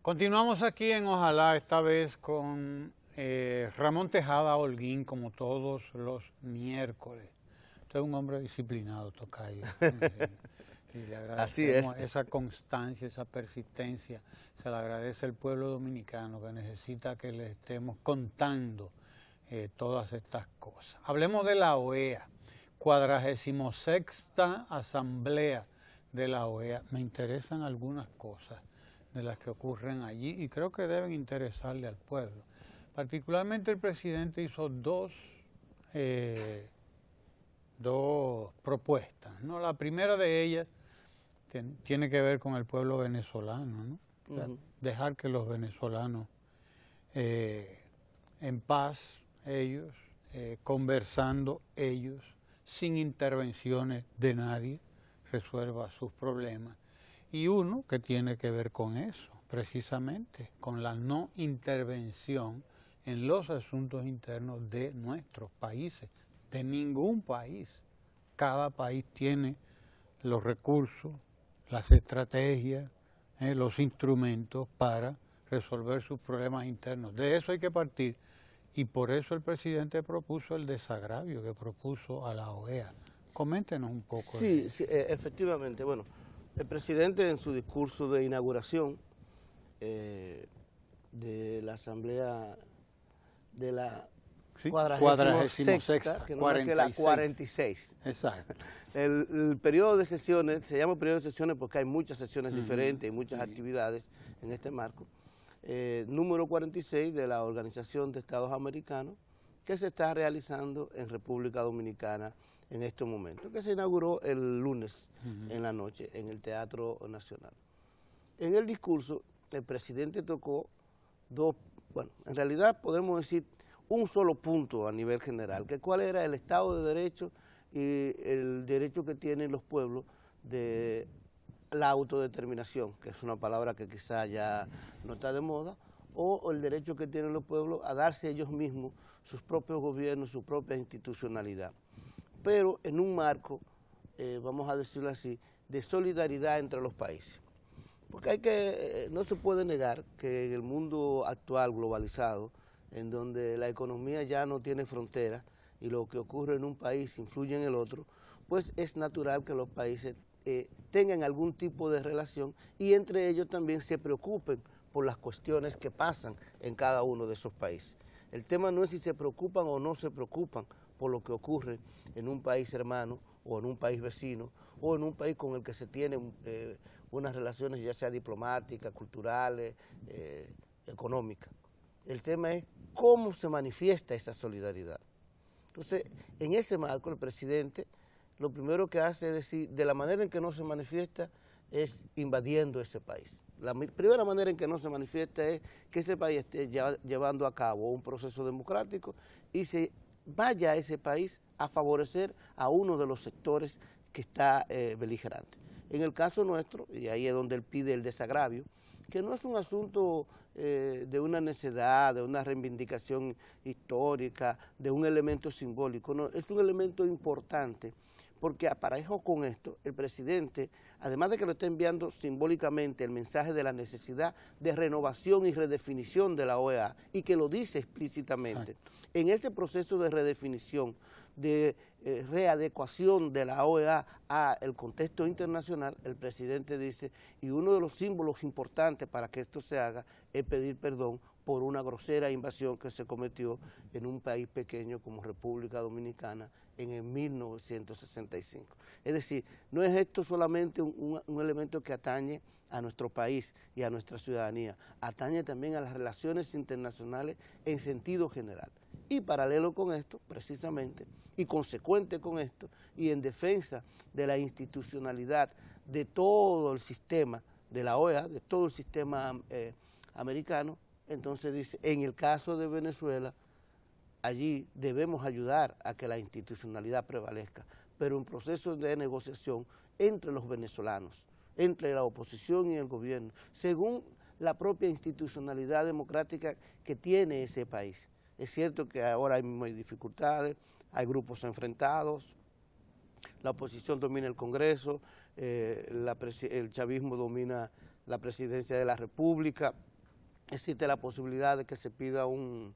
Continuamos aquí en Ojalá, esta vez con Ramón Tejada Holguín, como todos los miércoles. Usted es un hombre disciplinado, tocayo. Y le agradecemos esa constancia, esa persistencia. Se le agradece al pueblo dominicano que necesita que le estemos contando todas estas cosas. Hablemos de la OEA, 46ª Asamblea de la OEA. Me interesan algunas cosas de las que ocurren allí y creo que deben interesarle al pueblo. Particularmente el presidente hizo dos propuestas, ¿no? La primera de ellas tiene que ver con el pueblo venezolano, ¿no? O sea, dejar que los venezolanos en paz, ellos, conversando ellos, sin intervenciones de nadie, resuelva sus problemas. Y uno que tiene que ver con eso, precisamente, con la no intervención en los asuntos internos de nuestros países, de ningún país. Cada país tiene los recursos, las estrategias, los instrumentos para resolver sus problemas internos. De eso hay que partir y por eso el presidente propuso el desagravio que propuso a la OEA. Coméntenos un poco. Sí, efectivamente. Bueno, el presidente en su discurso de inauguración de la Asamblea de la 46ª, que no es que la 46. Exacto. El periodo de sesiones, se llama periodo de sesiones porque hay muchas sesiones diferentes y muchas actividades en este marco. Número 46 de la Organización de Estados Americanos, que se está realizando en República Dominicana en estos momentos, que se inauguró el lunes en la noche en el Teatro Nacional. En el discurso, el presidente tocó en realidad podemos decir un solo punto a nivel general, que cuál era el Estado de Derecho y el derecho que tienen los pueblos de la autodeterminación, que es una palabra que quizá ya no está de moda, o el derecho que tienen los pueblos a darse ellos mismos sus propios gobiernos, su propia institucionalidad, pero en un marco, vamos a decirlo así, de solidaridad entre los países. Porque no se puede negar que en el mundo actual globalizado, en donde la economía ya no tiene fronteras y lo que ocurre en un país influye en el otro, pues es natural que los países tengan algún tipo de relación y entre ellos también se preocupen por las cuestiones que pasan en cada uno de esos países. El tema no es si se preocupan o no se preocupan por lo que ocurre en un país hermano o en un país vecino o en un país con el que se tienen unas relaciones ya sea diplomáticas, culturales, económicas. El tema es cómo se manifiesta esa solidaridad. Entonces, en ese marco, el presidente lo primero que hace es decir, de la manera en que no se manifiesta es invadiendo ese país. La primera manera en que no se manifiesta es que ese país esté llevando a cabo un proceso democrático y se vaya a ese país a favorecer a uno de los sectores que está beligerante. En el caso nuestro, y ahí es donde él pide el desagravio, que no es un asunto de una necedad, de una reivindicación histórica, de un elemento simbólico, no, es un elemento importante, porque aparejo con esto, el presidente, además de que lo está enviando simbólicamente el mensaje de la necesidad de renovación y redefinición de la OEA, y que lo dice explícitamente, en ese proceso de redefinición, de readecuación de la OEA al contexto internacional, el presidente dice, y uno de los símbolos importantes para que esto se haga es pedir perdón por una grosera invasión que se cometió en un país pequeño como República Dominicana en el 1965. Es decir, no es esto solamente un elemento que atañe a nuestro país y a nuestra ciudadanía, atañe también a las relaciones internacionales en sentido general. Y paralelo con esto, precisamente, y consecuente con esto, y en defensa de la institucionalidad de todo el sistema de la OEA, de todo el sistema americano, entonces dice, en el caso de Venezuela, allí debemos ayudar a que la institucionalidad prevalezca, pero en proceso de negociación entre los venezolanos, entre la oposición y el gobierno, según la propia institucionalidad democrática que tiene ese país. Es cierto que ahora hay dificultades, hay grupos enfrentados, la oposición domina el Congreso, el chavismo domina la presidencia de la República, existe la posibilidad de que se pida un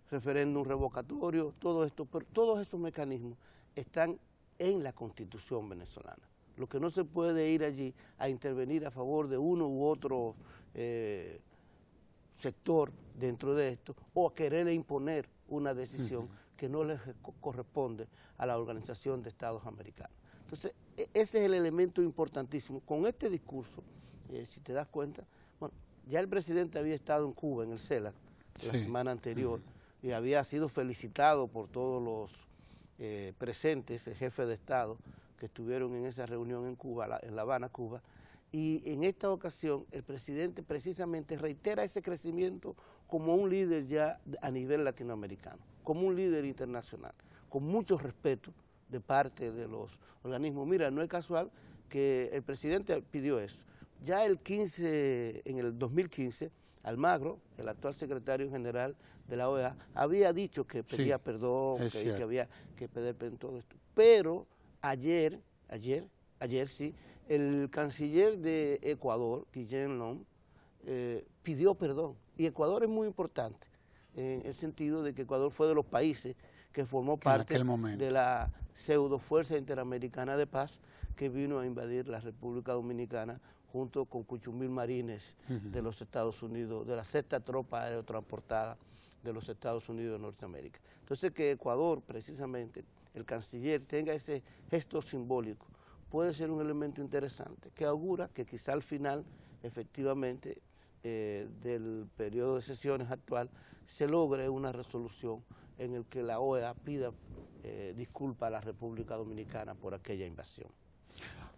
referéndum revocatorio, todo esto, pero todos esos mecanismos están en la Constitución venezolana. Lo que no se puede ir allí a intervenir a favor de uno u otro sector dentro de esto, o a querer imponer una decisión que no le corresponde a la Organización de Estados Americanos. Entonces, ese es el elemento importantísimo. Con este discurso, si te das cuenta, bueno, ya el presidente había estado en Cuba, en el CELAC, la semana anterior, y había sido felicitado por todos los presentes, el jefe de Estado, que estuvieron en esa reunión en Cuba, en La Habana, Cuba, y en esta ocasión el presidente precisamente reitera ese crecimiento como un líder ya a nivel latinoamericano, como un líder internacional, con mucho respeto de parte de los organismos. Mira, no es casual que el presidente pidió eso. Ya en el 2015, Almagro, el actual secretario general de la OEA, había dicho que pedía perdón, que había que pedir perdón, todo esto. Pero ayer sí, el canciller de Ecuador, Guillén Lom, pidió perdón. Y Ecuador es muy importante, en el sentido de que Ecuador fue de los países que formó parte de la pseudo Fuerza Interamericana de Paz que vino a invadir la República Dominicana junto con 8.000 marines de los Estados Unidos, de la sexta tropa aerotransportada de los Estados Unidos de Norteamérica. Entonces que Ecuador, precisamente, el canciller tenga ese gesto simbólico, puede ser un elemento interesante que augura que quizá al final, efectivamente, del periodo de sesiones actual, se logre una resolución en el que la OEA pida disculpas a la República Dominicana por aquella invasión.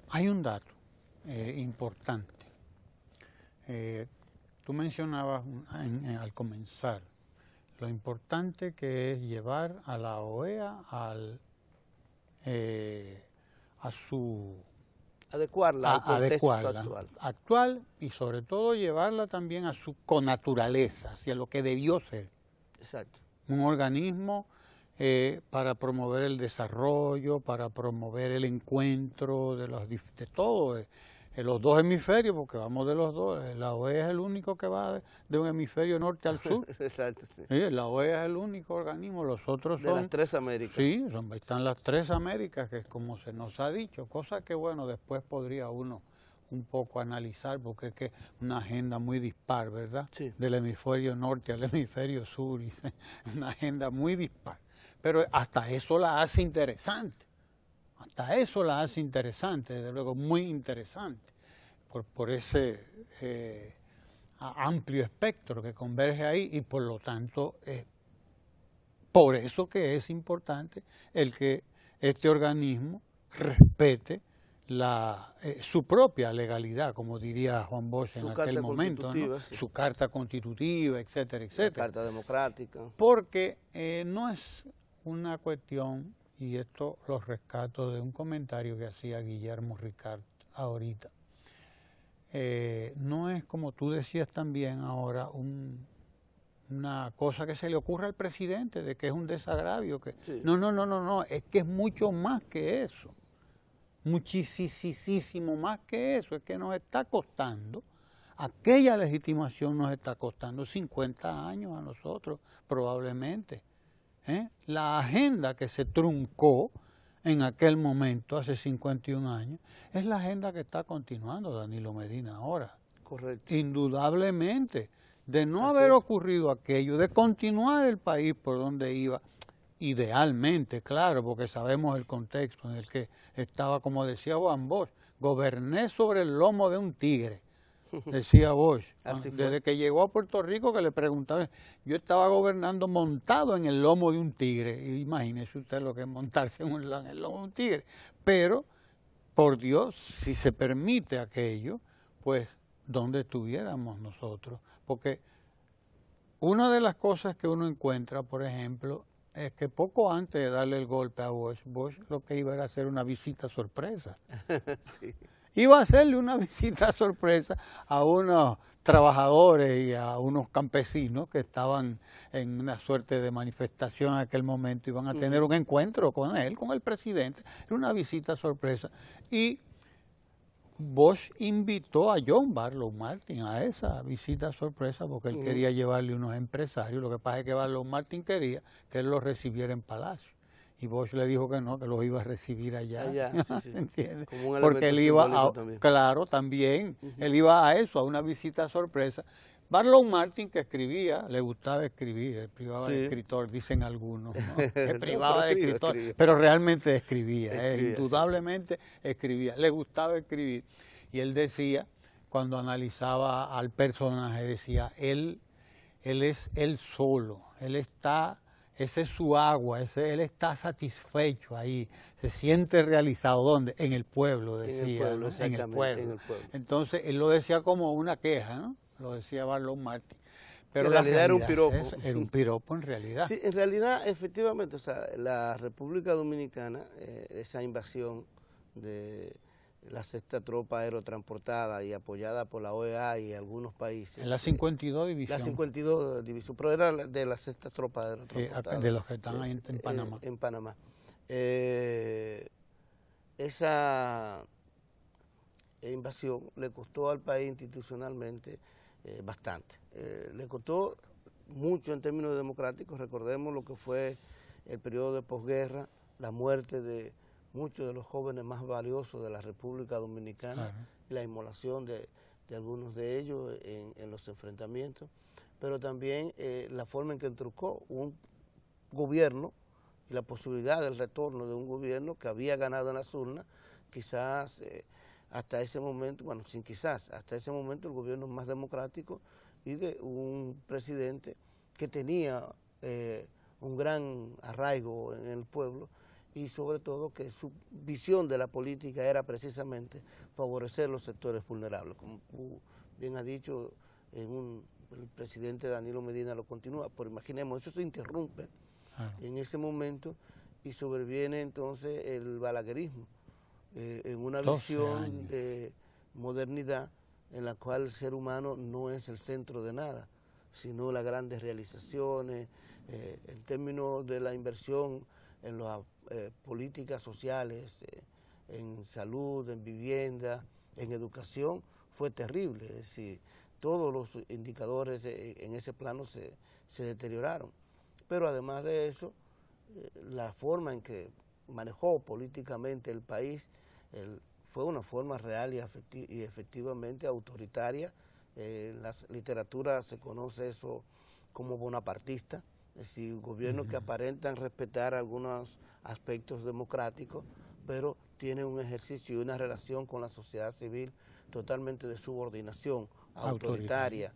Hay un dato importante. Tú mencionabas al comenzar lo importante que es llevar a la OEA a su... Adecuarla al contexto actual y sobre todo llevarla también a su connaturaleza, hacia lo que debió ser. Exacto. Un organismo para promover el desarrollo, para promover el encuentro de todo, los dos hemisferios, porque vamos de los dos. La OEA es el único que va de un hemisferio norte al sur. Exacto, sí. La OEA es el único organismo, los otros son... De las tres Américas. Sí, están las tres Américas, que es como se nos ha dicho, cosa que bueno, después podría uno un poco analizar, porque es que una agenda muy dispar, ¿verdad? Sí. Del hemisferio norte al hemisferio sur, y una agenda muy dispar. Pero hasta eso la hace interesante. Hasta eso la hace interesante, desde luego muy interesante, por ese amplio espectro que converge ahí, y por lo tanto, por eso que es importante el que este organismo respete su propia legalidad, como diría Juan Bosch en aquel momento, ¿no? Sí. Su carta constitutiva, etcétera, etcétera. La carta democrática. Porque no es una cuestión, y esto lo rescato de un comentario que hacía Guillermo Ricard ahorita, no es, como tú decías también ahora, una cosa que se le ocurre al presidente, de que es un desagravio. Sí. No, es que es mucho más que eso, muchísimo más que eso. Es que nos está costando, aquella legitimación nos está costando 50 años a nosotros, probablemente. La agenda que se truncó en aquel momento, hace 51 años, es la agenda que está continuando Danilo Medina ahora. Correcto. Indudablemente, de no haber ocurrido aquello, de continuar el país por donde iba, idealmente, claro, porque sabemos el contexto en el que estaba, como decía Juan Bosch, goberné sobre el lomo de un tigre. Decía Bosch, desde que llegó a Puerto Rico, que le preguntaban, yo estaba gobernando montado en el lomo de un tigre. Y imagínese usted lo que es montarse en el lomo de un tigre. Pero, por Dios, si se permite aquello, pues, ¿dónde estuviéramos nosotros? Porque una de las cosas que uno encuentra, por ejemplo, es que poco antes de darle el golpe a Bosch lo que iba era hacer una visita sorpresa. Sí. Iba a hacerle una visita sorpresa a unos trabajadores y a unos campesinos que estaban en una suerte de manifestación en aquel momento. Iban a tener un encuentro con él, con el presidente. Era una visita sorpresa. Y Bosch invitó a John Barlow Martin a esa visita sorpresa porque él quería llevarle unos empresarios. Lo que pasa es que Barlow Martin quería que él los recibiera en Palacio. Y Bosch le dijo que no, que los iba a recibir allá. Sí, sí. ¿Entiendes? Como un Porque él iba a, también. claro, también, él iba a eso, a una visita sorpresa. Barlow Martin, que escribía, le gustaba escribir, él privaba de escritor, dicen algunos, ¿no? Que privaba de escritor, pero realmente escribía, indudablemente escribía, le gustaba escribir. Y él decía, cuando analizaba al personaje, decía, él es él solo, él está, ese es su agua, él está satisfecho ahí, se siente realizado. ¿Dónde? En el pueblo, decía. En el pueblo, ¿no? En el pueblo. Entonces, él lo decía como una queja, ¿no? Lo decía Barlow Martin. Pero en realidad era un piropo. Era un piropo en realidad. Sí, en realidad, efectivamente, o sea, la República Dominicana, esa invasión de la sexta tropa aerotransportada y apoyada por la OEA y algunos países. En la 52 división. La 52 división, pero era de la sexta tropa aerotransportada. De los que están ahí en Panamá. En Panamá. Esa invasión le costó al país institucionalmente bastante. Le costó mucho en términos democráticos. Recordemos lo que fue el periodo de posguerra, la muerte de muchos de los jóvenes más valiosos de la República Dominicana, y la inmolación de algunos de ellos en los enfrentamientos, pero también la forma en que trucó un gobierno y la posibilidad del retorno de un gobierno que había ganado en las urnas, quizás hasta ese momento, bueno, sin quizás, hasta ese momento el gobierno más democrático y de un presidente que tenía un gran arraigo en el pueblo y sobre todo que su visión de la política era precisamente favorecer los sectores vulnerables. Como tú bien has dicho, el presidente Danilo Medina lo continúa, pero imaginemos, eso se interrumpe en ese momento y sobreviene entonces el balaguerismo. En una visión de modernidad en la cual el ser humano no es el centro de nada, sino las grandes realizaciones, en términos de la inversión en las políticas sociales, en salud, en vivienda, en educación, fue terrible. Es decir, todos los indicadores en ese plano se deterioraron. Pero además de eso, la forma en que manejó políticamente el país fue una forma real y efectivamente autoritaria. En la literatura se conoce eso como bonapartista, es decir, gobiernos que aparentan respetar algunos aspectos democráticos, pero tienen un ejercicio y una relación con la sociedad civil totalmente de subordinación, autoritaria,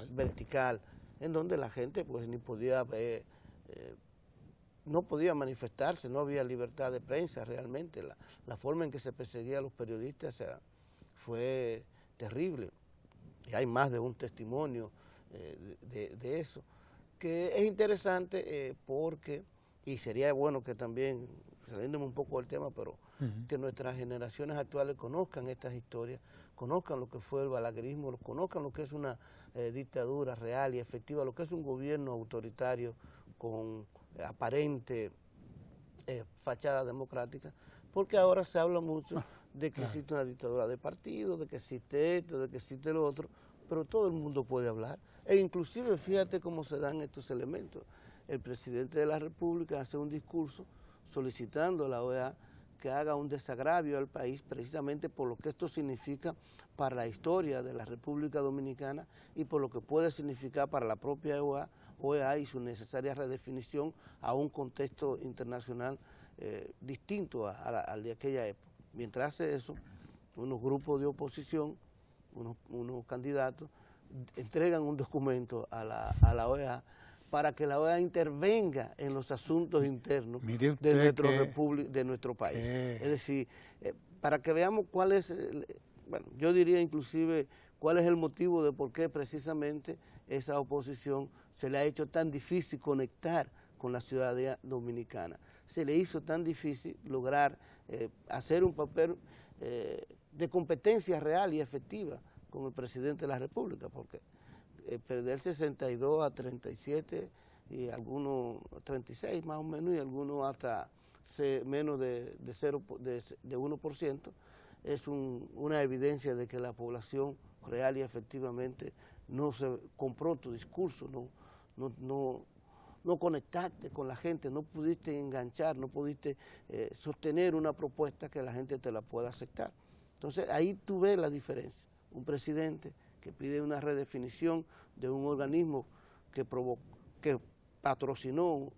vertical, en donde la gente pues ni podía no podía manifestarse, no había libertad de prensa realmente. La forma en que se perseguía a los periodistas fue terrible. Y hay más de un testimonio de eso, que es interesante porque, y sería bueno que también, saliéndome un poco del tema, pero que nuestras generaciones actuales conozcan estas historias, conozcan lo que fue el balaguerismo, conozcan lo que es una dictadura real y efectiva, lo que es un gobierno autoritario con aparente fachada democrática, porque ahora se habla mucho de que existe una dictadura de partido, de que existe esto, de que existe lo otro, pero todo el mundo puede hablar. E inclusive fíjate cómo se dan estos elementos. El presidente de la República hace un discurso solicitando a la OEA que haga un desagravio al país precisamente por lo que esto significa para la historia de la República Dominicana y por lo que puede significar para la propia OEA y su necesaria redefinición a un contexto internacional distinto al de aquella época. Mientras hace eso, unos grupos de oposición, unos candidatos, entregan un documento a la OEA para que la OEA intervenga en los asuntos internos de nuestro país. Es decir, para que veamos cuál es, bueno, yo diría inclusive cuál es el motivo de por qué precisamente esa oposición se le ha hecho tan difícil conectar con la ciudadanía dominicana. Se le hizo tan difícil lograr hacer un papel de competencia real y efectiva con el presidente de la República, porque perder 62 a 37 y algunos 36 más o menos y algunos hasta menos de 1%, es una evidencia de que la población real y efectivamente no se compró tu discurso, no conectaste con la gente, no pudiste enganchar, no pudiste sostener una propuesta que la gente te la pueda aceptar. Entonces ahí tú ves la diferencia. Un presidente que pide una redefinición de un organismo que patrocinó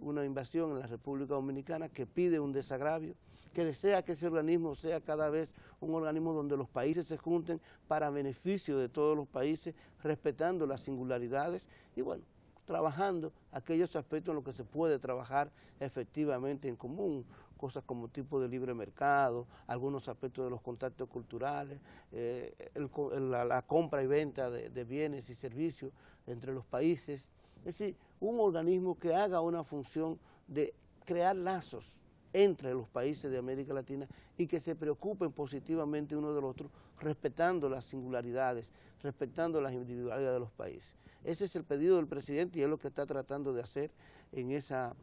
una invasión en la República Dominicana, que pide un desagravio, que desea que ese organismo sea cada vez un organismo donde los países se junten para beneficio de todos los países, respetando las singularidades y bueno, trabajando aquellos aspectos en los que se puede trabajar efectivamente en común, cosas como tipo de libre mercado, algunos aspectos de los contactos culturales, la compra y venta de bienes y servicios entre los países. Es decir, un organismo que haga una función de crear lazos entre los países de América Latina y que se preocupen positivamente uno del otro, respetando las singularidades, respetando las individualidades de los países. Ese es el pedido del presidente y es lo que está tratando de hacer en esa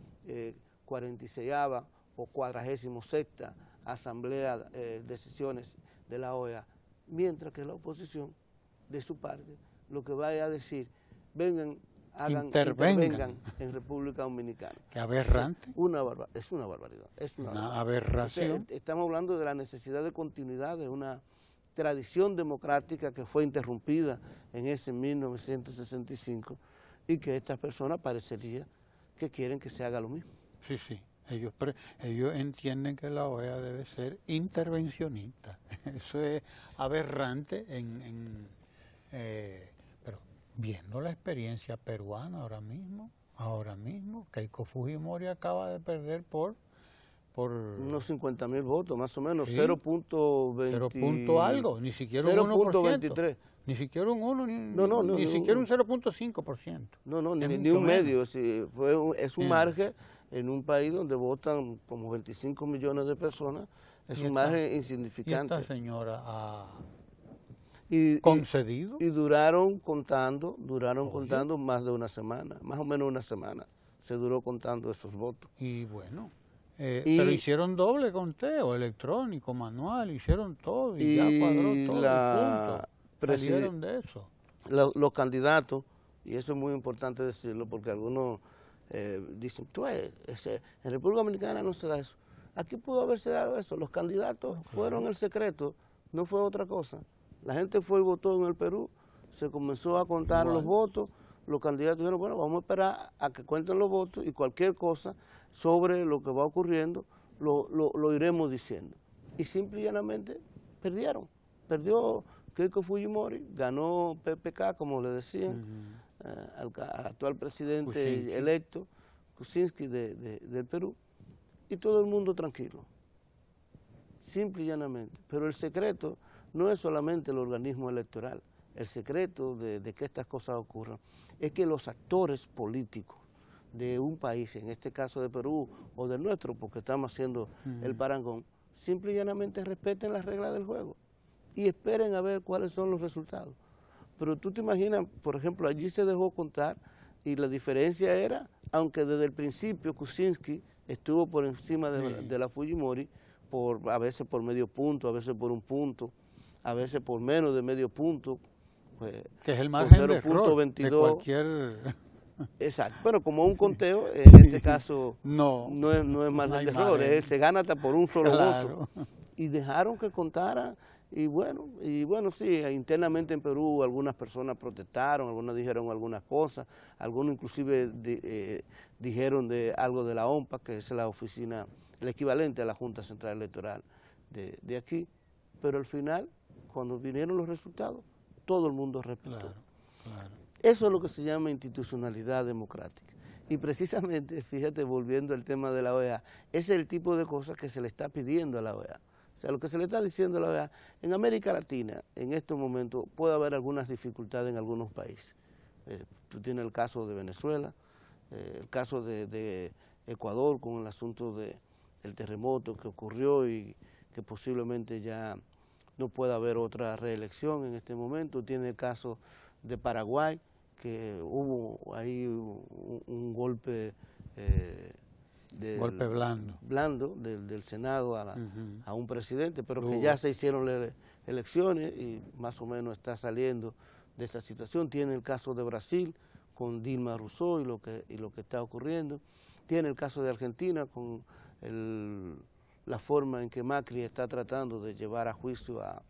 46ª o 46ª Asamblea de Sesiones de la OEA, mientras que la oposición, de su parte, lo que vaya a decir, intervengan en República Dominicana. Qué aberrante. Es una barbaridad. Es una aberración. Entonces, estamos hablando de la necesidad de continuidad de una tradición democrática que fue interrumpida en ese 1965 y que estas personas parecería que quieren que se haga lo mismo. Sí, sí. Ellos entienden que la OEA debe ser intervencionista. Eso es aberrante pero viendo la experiencia peruana ahora mismo, Keiko Fujimori acaba de perder por unos 50.000 votos, más o menos, sí, 0.20 algo, ni siquiera un 0.23. Ni siquiera un 1, ni siquiera un 0.5%. No, ni un medio. Sí, es un margen en un país donde votan como 25 millones de personas, es un margen insignificante. Y esta señora ha concedido. Y duraron contando más de una semana, más o menos una semana se duró contando esos votos. Y bueno, pero hicieron doble conteo, electrónico, manual, hicieron todo y ya cuadró todo, punto. Salieron de eso. Los candidatos, y eso es muy importante decirlo porque algunos dicen, en República Dominicana no se da eso. Aquí pudo haberse dado eso, los candidatos fueron el secreto, no fue otra cosa. La gente fue y votó en el Perú, se comenzó a contar los votos, los candidatos dijeron, bueno, vamos a esperar a que cuenten los votos y cualquier cosa sobre lo que va ocurriendo lo iremos diciendo. Y simple y llanamente perdieron. Perdió Keiko Fujimori, ganó PPK, como le decían, al actual presidente Kuczynski electo, Kuczynski del Perú, y todo el mundo tranquilo. Simple y llanamente. Pero el secreto no es solamente el organismo electoral, el secreto de que estas cosas ocurran es que los actores políticos de un país, en este caso de Perú o del nuestro, porque estamos haciendo el parangón, simple y llanamente respeten las reglas del juego y esperen a ver cuáles son los resultados. Pero tú te imaginas, por ejemplo, allí se dejó contar y la diferencia era, aunque desde el principio Kuczynski estuvo por encima de la Fujimori, a veces por medio punto, a veces por un punto, a veces por menos de medio punto, pues, que es el margen de error 22, de cualquier... Exacto, pero como un conteo, en este caso no es margen de error, se gana hasta por un solo voto. Y dejaron que contara, y bueno, sí, internamente en Perú algunas personas protestaron, algunas dijeron algunas cosas, algunos inclusive dijeron algo de la OMPA, que es la oficina, el equivalente a la Junta Central Electoral de aquí, pero al final, cuando vinieron los resultados, todo el mundo respetó. Claro. Eso es lo que se llama institucionalidad democrática. Y precisamente, fíjate, volviendo al tema de la OEA, ese es el tipo de cosas que se le está pidiendo a la OEA. O sea, lo que se le está diciendo a la OEA, en América Latina, en estos momentos, puede haber algunas dificultades en algunos países. Tú tienes el caso de Venezuela, el caso de Ecuador con el asunto del terremoto que ocurrió y que posiblemente ya no pueda haber otra reelección en este momento. Tiene el caso de Paraguay, que hubo ahí un golpe golpe blando del Senado a un presidente, pero que ya se hicieron elecciones y más o menos está saliendo de esa situación. Tiene el caso de Brasil con Dilma Rousseff y lo que está ocurriendo. Tiene el caso de Argentina con la forma en que Macri está tratando de llevar a juicio a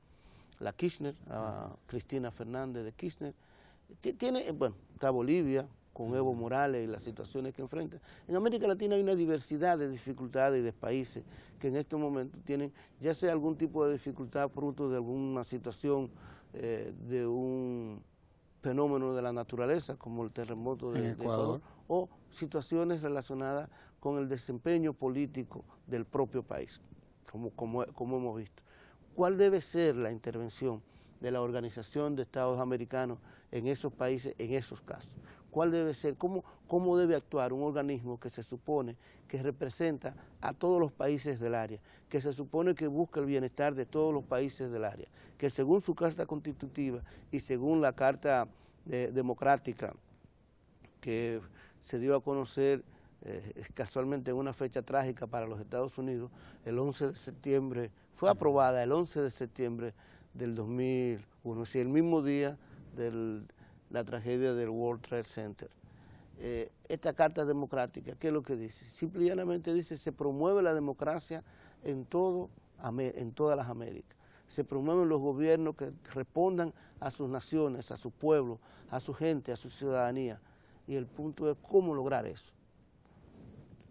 la Kirchner, a Cristina Fernández de Kirchner. Bueno, está Bolivia con Evo Morales y las situaciones que enfrenta. En América Latina hay una diversidad de dificultades y de países que en estos momentos tienen ya sea algún tipo de dificultad producto de alguna situación de un fenómeno de la naturaleza como el terremoto de Ecuador, o situaciones relacionadas con el desempeño político del propio país, como hemos visto. ¿Cuál debe ser la intervención de la Organización de Estados Americanos en esos países, en esos casos? ¿Cuál debe ser, cómo debe actuar un organismo que se supone que representa a todos los países del área, que se supone que busca el bienestar de todos los países del área, que según su Carta Constitutiva y según la Carta Democrática que se dio a conocer casualmente en una fecha trágica para los Estados Unidos, el 11 de septiembre, fue aprobada el 11 de septiembre del 2001, es decir, el mismo día de la tragedia del World Trade Center. Esta Carta Democrática, ¿qué es lo que dice? Simple y llanamente dice, se promueve la democracia en todas las Américas. Se promueven los gobiernos que respondan a sus naciones, a su pueblo, a su gente, a su ciudadanía. Y el punto es cómo lograr eso.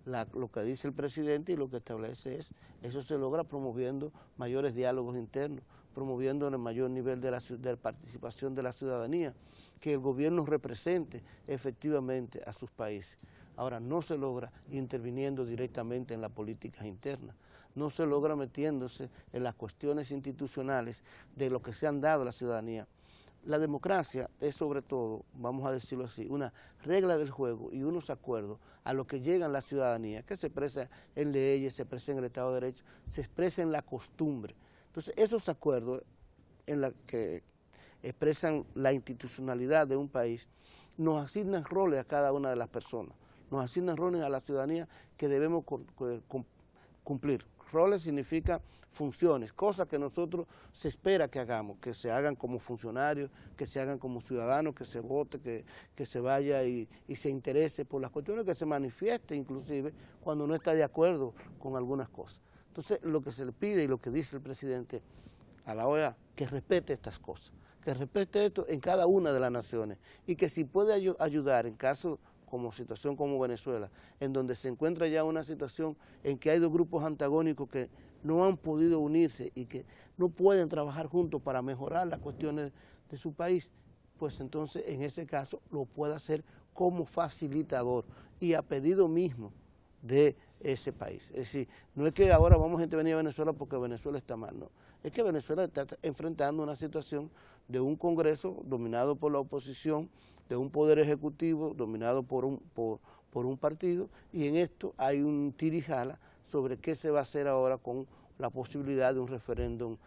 Lo que dice el presidente y lo que establece es, eso se logra promoviendo mayores diálogos internos, promoviendo el mayor nivel de participación de la ciudadanía, que el gobierno represente efectivamente a sus países. Ahora, no se logra interviniendo directamente en las políticas internas, no se logra metiéndose en las cuestiones institucionales de lo que se han dado a la ciudadanía. La democracia es sobre todo, vamos a decirlo así, una regla del juego y unos acuerdos a los que llegan la ciudadanía, que se expresa en leyes, se expresa en el Estado de Derecho, se expresa en la costumbre. Entonces, esos acuerdos en los que expresan la institucionalidad de un país, nos asignan roles a cada una de las personas, nos asignan roles a la ciudadanía que debemos cumplir. Roles significa funciones, cosas que nosotros se espera que hagamos, que se hagan como funcionarios, que se hagan como ciudadanos, que se vote, que se vaya y se interese por las cuestiones, que se manifieste inclusive cuando no está de acuerdo con algunas cosas. Entonces, lo que se le pide y lo que dice el presidente a la OEA, que respete estas cosas, que respete esto en cada una de las naciones y que si puede ayudar en caso como situación como Venezuela, en donde se encuentra ya una situación en que hay dos grupos antagónicos que no han podido unirse y que no pueden trabajar juntos para mejorar las cuestiones de su país, pues entonces en ese caso lo puede hacer como facilitador y a pedido mismo de ese país. Es decir, no es que ahora vamos a intervenir a Venezuela porque Venezuela está mal, no. Es que Venezuela está enfrentando una situación de un Congreso dominado por la oposición, de un poder ejecutivo dominado por un partido, y en esto hay un tirijala sobre qué se va a hacer ahora con la posibilidad de un referéndum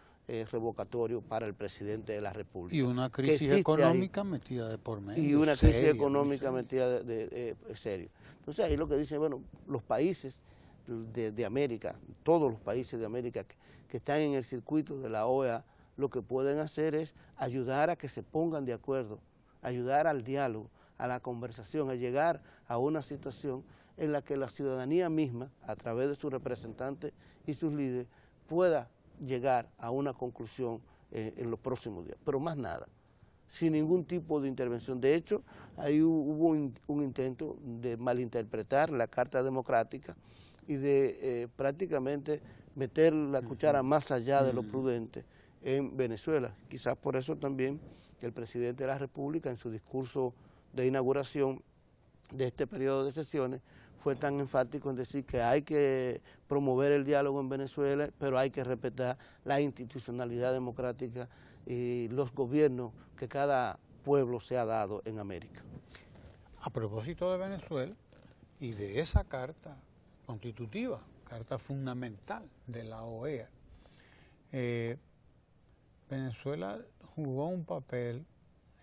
revocatorio para el presidente de la República. Y una crisis económica metida de por medio. Y una crisis económica metida de serio. Entonces ahí lo que dicen, bueno, los países de América, todos los países de América que están en el circuito de la OEA, lo que pueden hacer es ayudar a que se pongan de acuerdo, ayudar al diálogo, a la conversación, a llegar a una situación en la que la ciudadanía misma, a través de sus representantes y sus líderes, pueda llegar a una conclusión en los próximos días, pero más nada, sin ningún tipo de intervención. De hecho, ahí hubo un intento de malinterpretar la Carta Democrática y de prácticamente meter la cuchara más allá de lo prudente en Venezuela. Quizás por eso también el presidente de la República en su discurso de inauguración de este periodo de sesiones fue tan enfático en decir que hay que promover el diálogo en Venezuela, pero hay que respetar la institucionalidad democrática y los gobiernos que cada pueblo se ha dado en América. A propósito de Venezuela y de esa carta constitutiva, carta fundamental de la OEA, Venezuela jugó un papel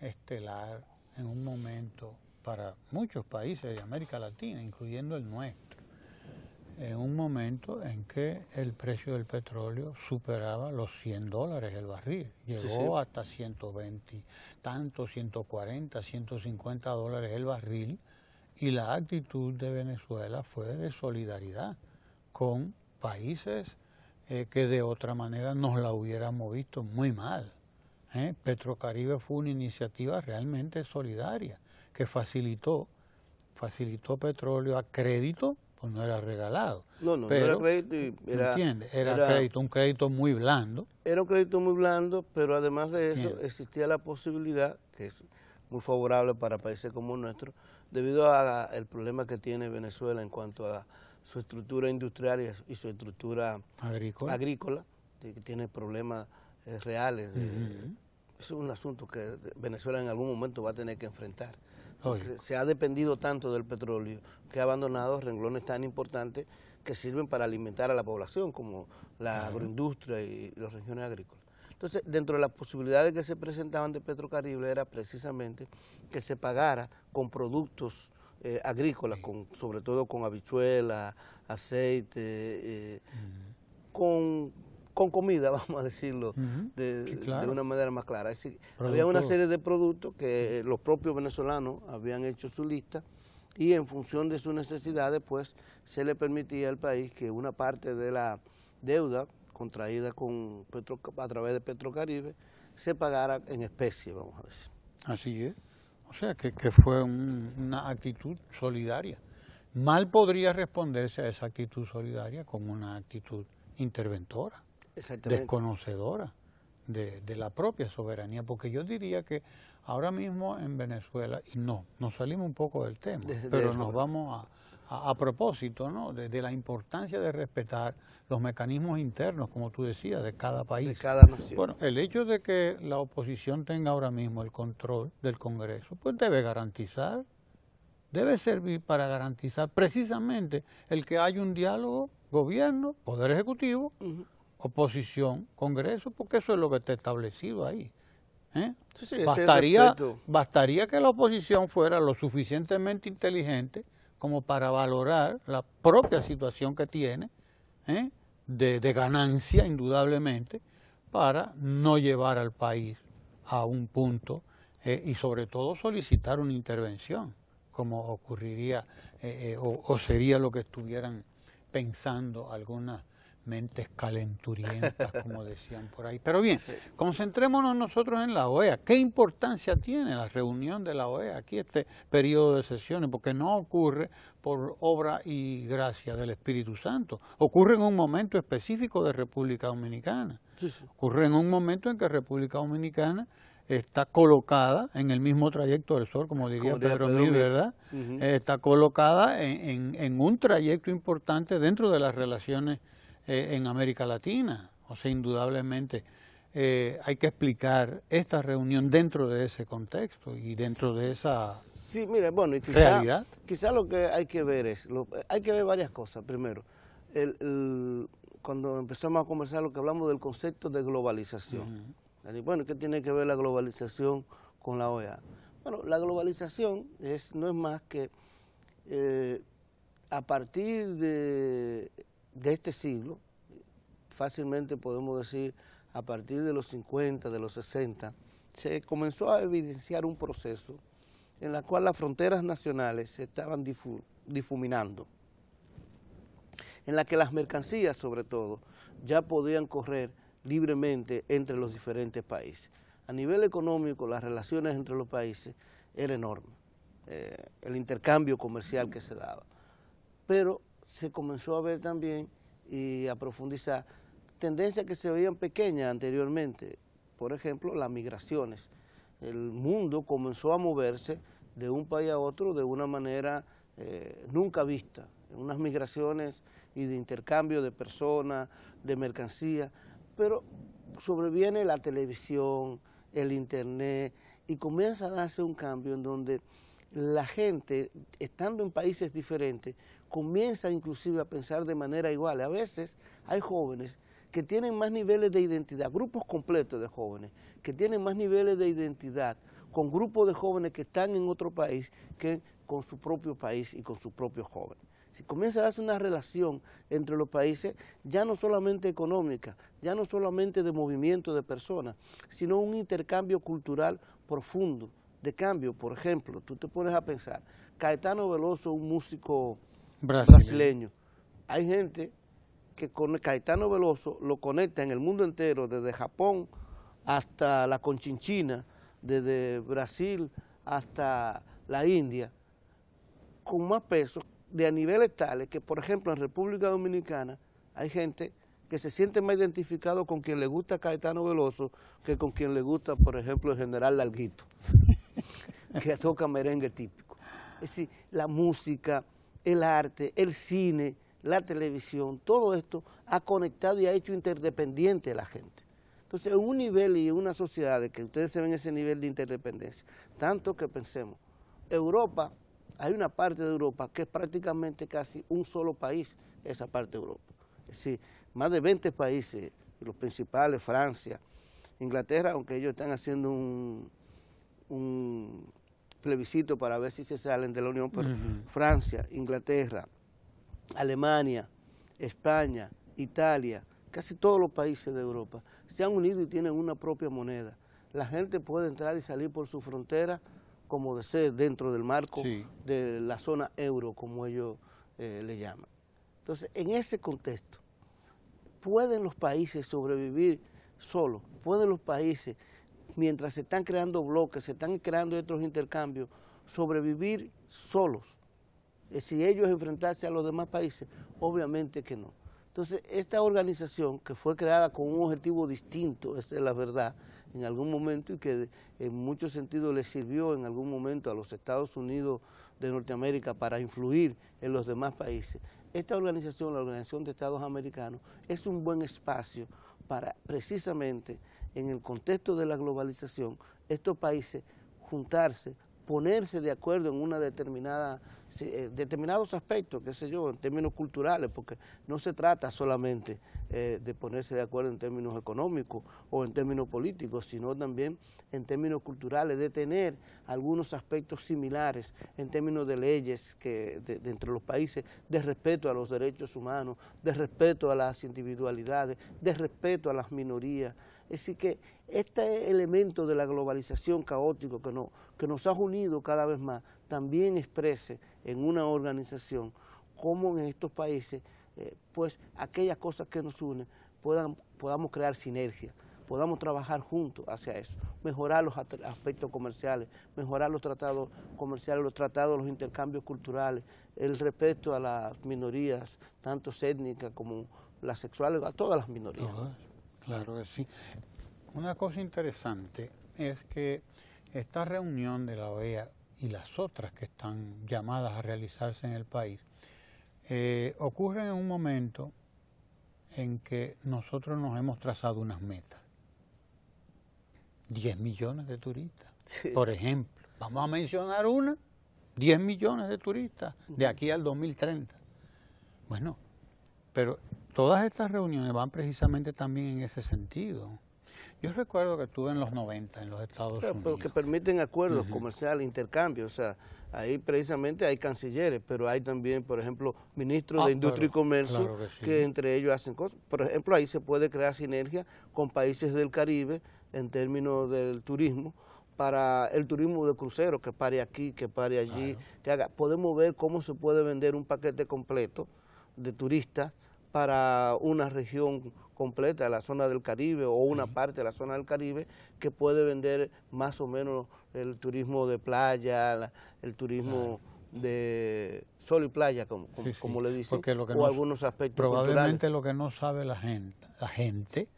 estelar en un momento para muchos países de América Latina, incluyendo el nuestro. en un momento en que el precio del petróleo superaba los $100 el barril. Llegó hasta 120, tanto, 140, $150 el barril, y la actitud de Venezuela fue de solidaridad con países que de otra manera nos la hubiéramos visto muy mal. Petrocaribe fue una iniciativa realmente solidaria que facilitó petróleo a crédito, pues no era regalado. No pero, era crédito. Era crédito, un crédito muy blando. Era un crédito muy blando, pero además de eso existía la posibilidad, que es muy favorable para países como el nuestro, debido al problema que tiene Venezuela en cuanto a su estructura industrial y su estructura agrícola, que tiene problemas reales. Es un asunto que Venezuela en algún momento va a tener que enfrentar. Se ha dependido tanto del petróleo que ha abandonado renglones tan importantes que sirven para alimentar a la población, como la agroindustria y las regiones agrícolas. Entonces, dentro de las posibilidades que se presentaban de Petrocaribe era precisamente que se pagara con productos agrícolas, sobre todo con habichuelas, aceite, con comida, vamos a decirlo, de una manera más clara. Es decir, había una serie de productos que los propios venezolanos habían hecho su lista, y en función de sus necesidades, pues, se le permitía al país que una parte de la deuda contraída a través de Petrocaribe se pagara en especie, vamos a decir. Así es. O sea, que fue una actitud solidaria. Mal podría responderse a esa actitud solidaria con una actitud interventora, desconocedora de la propia soberanía, porque yo diría que ahora mismo en Venezuela, y nos salimos un poco del tema, pero nos vamos a propósito, ¿no?, de la importancia de respetar los mecanismos internos, como tú decías, de cada país. De cada nación. Bueno, el hecho de que la oposición tenga ahora mismo el control del Congreso, pues debe servir para garantizar precisamente el que haya un diálogo gobierno, poder ejecutivo, oposición, Congreso, porque eso es lo que está establecido ahí. Bastaría que la oposición fuera lo suficientemente inteligente como para valorar la propia situación que tiene, de ganancia indudablemente, para no llevar al país a un punto y sobre todo solicitar una intervención, como ocurriría o sería lo que estuvieran pensando algunas mentes calenturientas, como decían por ahí. Pero bien, concentrémonos nosotros en la OEA. ¿Qué importancia tiene la reunión de la OEA aquí, este periodo de sesiones? Porque no ocurre por obra y gracia del Espíritu Santo. Ocurre en un momento específico de República Dominicana. Ocurre en un momento en que República Dominicana está colocada en el mismo trayecto del Sol, como diría Pedro Mil, ¿verdad? Está colocada en un trayecto importante dentro de las relaciones en América Latina. O sea, indudablemente hay que explicar esta reunión dentro de ese contexto y dentro de esa mire, bueno, y realidad. Quizá lo que hay que ver hay que ver varias cosas. Primero, cuando empezamos a conversar, lo que hablamos del concepto de globalización. Bueno, ¿qué tiene que ver la globalización con la OEA? Bueno, la globalización no es más que a partir de este siglo, fácilmente podemos decir a partir de los 50, de los 60, se comenzó a evidenciar un proceso en el cual las fronteras nacionales se estaban difuminando, en la que las mercancías, sobre todo, ya podían correr libremente entre los diferentes países. A nivel económico, las relaciones entre los países eran enormes, el intercambio comercial que se daba, pero se comenzó a ver también y a profundizar tendencias que se veían pequeñas anteriormente. Por ejemplo, las migraciones. El mundo comenzó a moverse de un país a otro de una manera nunca vista, unas migraciones y de intercambio de personas, de mercancías, pero sobreviene la televisión, el internet, y comienza a darse un cambio en donde la gente, estando en países diferentes, comienza inclusive a pensar de manera igual. A veces hay jóvenes que tienen más niveles de identidad, grupos completos de jóvenes, que tienen más niveles de identidad con grupos de jóvenes que están en otro país que con su propio país y con sus propios jóvenes. Si comienza a darse una relación entre los países, ya no solamente económica, ya no solamente de movimiento de personas, sino un intercambio cultural profundo, de cambio. Por ejemplo, tú te pones a pensar, Caetano Veloso, un músico brasileño. Hay gente que con Caetano Veloso lo conecta en el mundo entero, desde Japón hasta la Conchinchina, desde Brasil hasta la India, con más peso, de a niveles tales que, por ejemplo, en República Dominicana hay gente que se siente más identificado con quien le gusta Caetano Veloso que con quien le gusta, por ejemplo, el general Larguito, que toca merengue típico. Es decir, la música, el arte, el cine, la televisión, todo esto ha conectado y ha hecho interdependiente a la gente. Entonces, en un nivel y en una sociedad de que ustedes se ven ese nivel de interdependencia, tanto que pensemos, Europa, hay una parte de Europa que es prácticamente casi un solo país, esa parte de Europa. Es decir, más de 20 países, los principales, Francia, Inglaterra, aunque ellos están haciendo un plebiscito para ver si se salen de la Unión, pero Francia, Inglaterra, Alemania, España, Italia, casi todos los países de Europa se han unido y tienen una propia moneda. La gente puede entrar y salir por su frontera como desee dentro del marco de la zona euro, como ellos le llaman. Entonces, en ese contexto, ¿pueden los países sobrevivir solos? ¿Pueden los países, mientras se están creando bloques, se están creando otros intercambios, sobrevivir solos? Si ellos enfrentarse a los demás países, obviamente que no. Entonces, esta organización que fue creada con un objetivo distinto, esa es la verdad, en algún momento, y que en muchos sentidos le sirvió en algún momento a los Estados Unidos de Norteamérica para influir en los demás países. Esta organización, la Organización de Estados Americanos, es un buen espacio para, precisamente, en el contexto de la globalización, estos países juntarse, ponerse de acuerdo en una determinados aspectos, qué sé yo, en términos culturales, porque no se trata solamente de ponerse de acuerdo en términos económicos o en términos políticos, sino también en términos culturales, de tener algunos aspectos similares en términos de leyes de entre los países, de respeto a los derechos humanos, de respeto a las individualidades, de respeto a las minorías. Es decir, que este elemento de la globalización caótico que nos ha unido cada vez más, también exprese en una organización como en estos países, pues aquellas cosas que nos unen, podamos crear sinergia, podamos trabajar juntos hacia eso, mejorar los aspectos comerciales, mejorar los tratados comerciales, los intercambios culturales, el respeto a las minorías, tanto étnicas como las sexuales, a todas las minorías. Claro que sí. Una cosa interesante es que esta reunión de la OEA y las otras que están llamadas a realizarse en el país ocurren en un momento en que nosotros nos hemos trazado unas metas. 10 millones de turistas, por ejemplo. Vamos a mencionar una, 10 millones de turistas de aquí al 2030. Bueno, pero todas estas reuniones van precisamente también en ese sentido. Yo recuerdo que estuve en los 90 en los Estados Unidos. Pero que permiten acuerdos comerciales, intercambios, o sea, ahí precisamente hay cancilleres, pero hay también, por ejemplo, ministros de Industria y Comercio, claro que entre ellos hacen cosas. Por ejemplo, ahí se puede crear sinergia con países del Caribe en términos del turismo, para el turismo de crucero, que pare aquí, que pare allí, que haga. Podemos ver cómo se puede vender un paquete completo de turistas para una región completa, la zona del Caribe o una parte de la zona del Caribe, que puede vender más o menos el turismo de playa, el turismo de sol y playa, como le dicen, o algunos aspectos probablemente culturales. Lo que no sabe la gente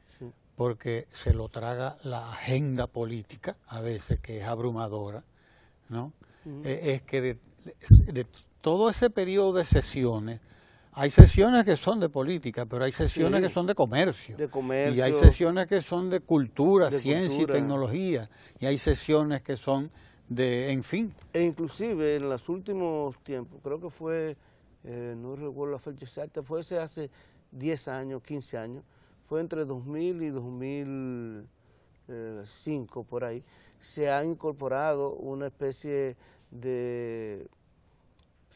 porque se lo traga la agenda política, a veces que es abrumadora, ¿no? Es que de todo ese periodo de sesiones, hay sesiones que son de política, pero hay sesiones que son de comercio. Y hay sesiones que son de cultura, ciencia y tecnología. Y hay sesiones que son de, en fin. E inclusive en los últimos tiempos, creo que fue, no recuerdo la fecha exacta, fue hace 10 años, 15 años, fue entre 2000 y 2005, por ahí, se ha incorporado una especie de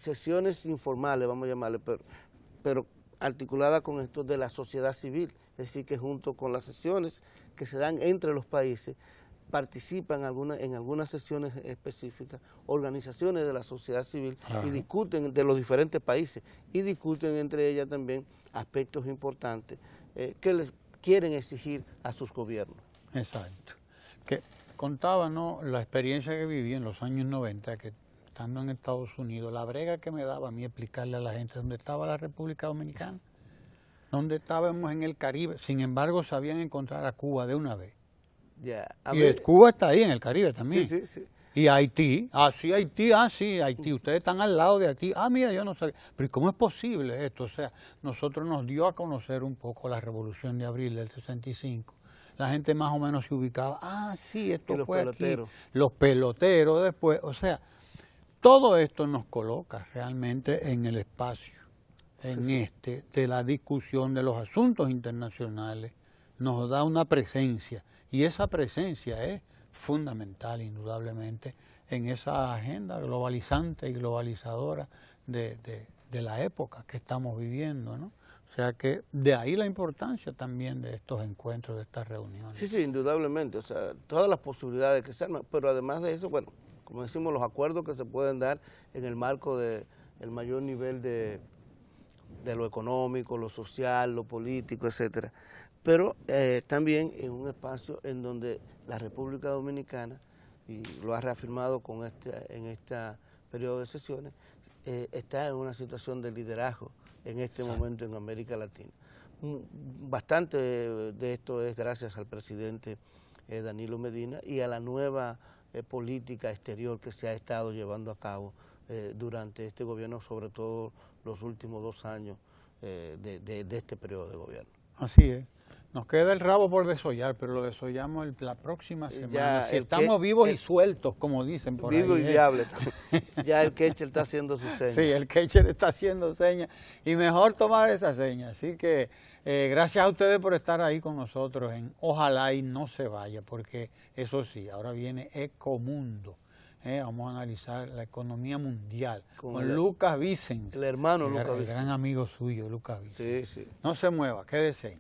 sesiones informales, vamos a llamarle, pero articulada con esto de la sociedad civil, es decir, que junto con las sesiones que se dan entre los países, participan en algunas sesiones específicas organizaciones de la sociedad civil y discuten de los diferentes países y discuten entre ellas también aspectos importantes que les quieren exigir a sus gobiernos. Exacto. Que contaba, ¿no?, la experiencia que viví en los años 90, que estando en Estados Unidos, la brega que me daba a mí explicarle a la gente dónde estaba la República Dominicana, dónde estábamos en el Caribe. Sin embargo, sabían encontrar a Cuba de una vez. Y Cuba está ahí en el Caribe también. Sí, sí, sí. Y Haití, Haití, ustedes están al lado de Haití. Mira, yo no sabía. Pero ¿cómo es posible esto? O sea, nosotros nos dio a conocer un poco la Revolución de Abril del 65. La gente más o menos se ubicaba, sí, esto los fue peloteros. Aquí. Los peloteros después, o sea, todo esto nos coloca realmente en el espacio, de la discusión de los asuntos internacionales, nos da una presencia, y esa presencia es fundamental, indudablemente, en esa agenda globalizante y globalizadora de la época que estamos viviendo, ¿no? O sea que de ahí la importancia también de estos encuentros, de estas reuniones. Sí, sí, indudablemente, o sea, todas las posibilidades que se arman, pero además de eso, bueno, como decimos, los acuerdos que se pueden dar en el marco del mayor nivel de lo económico, lo social, lo político, etcétera, pero también en un espacio en donde la República Dominicana, y lo ha reafirmado en este periodo de sesiones, está en una situación de liderazgo en este momento en América Latina. Bastante de esto es gracias al presidente Danilo Medina y a la nueva política exterior que se ha estado llevando a cabo durante este gobierno, sobre todo los últimos 2 años de este periodo de gobierno. Así es. Nos queda el rabo por desollar, pero lo desollamos la próxima semana. Si estamos vivos y sueltos, como dicen por ahí. Vivo y viable. Ya el catcher está haciendo su seña. Sí, el catcher está haciendo señas. Y mejor tomar esa seña. Así que gracias a ustedes por estar ahí con nosotros en Ojalá y no se vaya, porque eso sí, ahora viene Ecomundo. Vamos a analizar la economía mundial con Lucas Vicens. El hermano Lucas Vicens. El gran amigo suyo, Lucas Vicens. Sí, sí. No se mueva, quédese ahí.